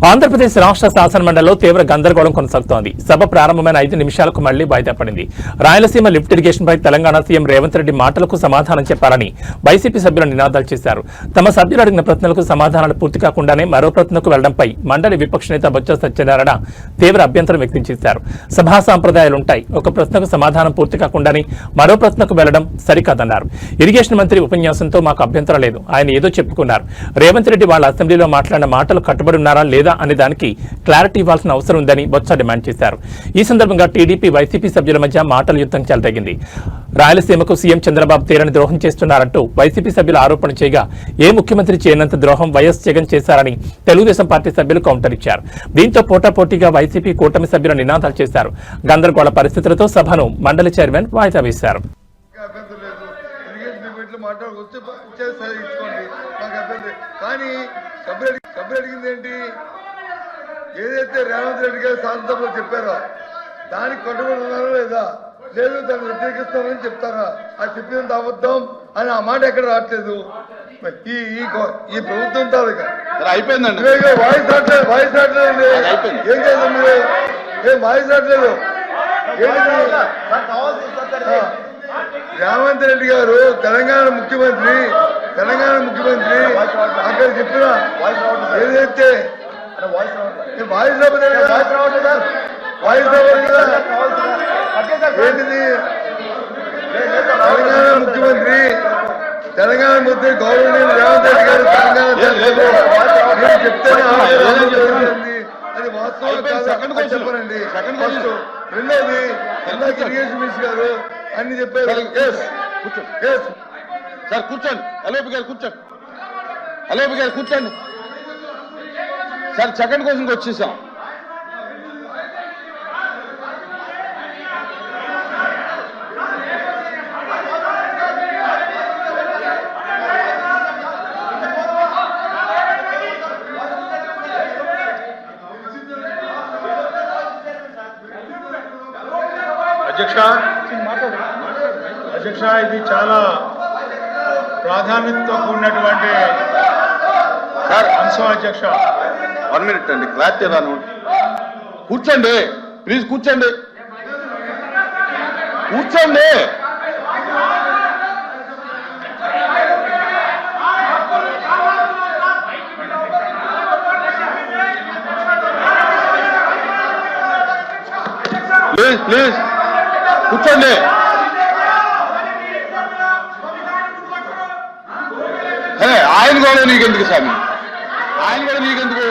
ఆంధ్రప్రదేశ్ రాష్ట్ర శాసనమండలిలో తీవ్ర గందరగోళం కొనసాగుతోంది. సభ ప్రారంభమైన 5 నిమిషాలకు మళ్లీ వాయిదా పడింది. రాయలసీమ లిఫ్ట్ ఇరిగేషన్పై తెలంగాణ సీఎం రేవంత్ రెడ్డి మాటలకు సమాధానం చెప్పాలని వైసీపీ సభ్యులు నినాదాలు చేశారు. తమ సభ్యులు అడిగిన ప్రశ్నలకు సమాధానాలు పూర్తి కాకుండానే మరో ప్రశ్నకు వెళ్లడంపై మండలి విపక్ష నేత బొత్స సత్యనారాయణ తీవ్ర అభ్యంతరం వ్యక్తం చేశారు. సభా సాంప్రదాయాలుంటాయి, ఒక ప్రశ్నకు సమాధానం పూర్తి కాకుండానే మరో ప్రశ్నకు వెళ్లడం సరికాదన్నారు. ఇరిగేషన్ మంత్రి ఉపన్యాసంతో మాకు అభ్యంతరం లేదు, ఆయన ఏదో చెప్పుకున్నారు. రేవంత్ రెడ్డి వాళ్ళ అసెంబ్లీలో మాట్లాడిన మాటలు కట్టుబడి ఉన్నారా లేదా అనే దానికి క్లారిటీ ఇవ్వాల్సిన అవసరం ఉందని బొత్స డిమాండ్ చేశారు. ఈ సందర్భంగా టీడీపీ వైసీపీ సభ్యుల మధ్య మాటల యుద్ధం చెలరేగింది. రాయలసీమకు సీఎం చంద్రబాబు తీరని ద్రోహం చేస్తున్నారంటూ వైసీపీ సభ్యులు ఆరోపణ చేయగా ఏ ముఖ్యమంత్రి చేయనంత ద్రోహం వైఎస్ జగన్ చేశారని తెలుగుదేశం పార్టీ సభ్యులు కౌంటర్ ఇచ్చారు. దీంతో పోటాపోటీగా వైసీపీ కూటమి సభ్యులు నినాదాలు చేశారు. గందరగోళ పరిస్థితులతో సభను మండలి చైర్మన్ వాయిదా వేశారు. ఏదైతే రేవంత్ రెడ్డి గారు శాసనసభలో చెప్పారో దానికి కట్టుబడి ఉన్నారో లేదా, లేదు దాన్ని వ్యతిరేకిస్తామని చెప్తారా? అది చెప్పినంత అబద్ధం అని ఆ మాట ఎక్కడ రావట్లేదు. ఈ ప్రభుత్వం తాలూకా అయిపోయిందండి. వాయిస్ రావట్లేదు, వాయిస్ రావట్లేదు. ఏం చేద్దాం మీరు? ఏం వాయిస్ రావట్లేదు? రేవంత్ రెడ్డి గారు తెలంగాణ ముఖ్యమంత్రి అక్కడ చెప్పిన ఏదైతే వాయిస్ ఏంటిది? తెలంగాణ ముఖ్యమంత్రి గౌరవనీయులు రేవంత్ రెడ్డి గారు తెలంగాణ చెప్తేనే అది వాస్తవం చెప్పనండి. ఫస్ట్ రెండోది ఇరిగేషన్ మినిస్టర్ గారు అన్ని చెప్పారు. సార్ కూర్చోండి, అలోపి గారు కూర్చోండి, అలోపి గారు కూర్చోండి. సార్ సెకండ్ క్వశ్చన్కి వచ్చేసాం. అధ్యక్ష, ఇది చాలా ప్రాధాన్యతతో కూడినటువంటి అంశం. అధ్యక్ష 1 minute అండి, క్లారిటీ రాను. కూర్చోండి ప్లీజ్, కూర్చోండి. ప్లీజ్ కూర్చోండి. ఆయన కూడా నీకెందుకు స్వామి, ఆయన కూడా నీకెందుకు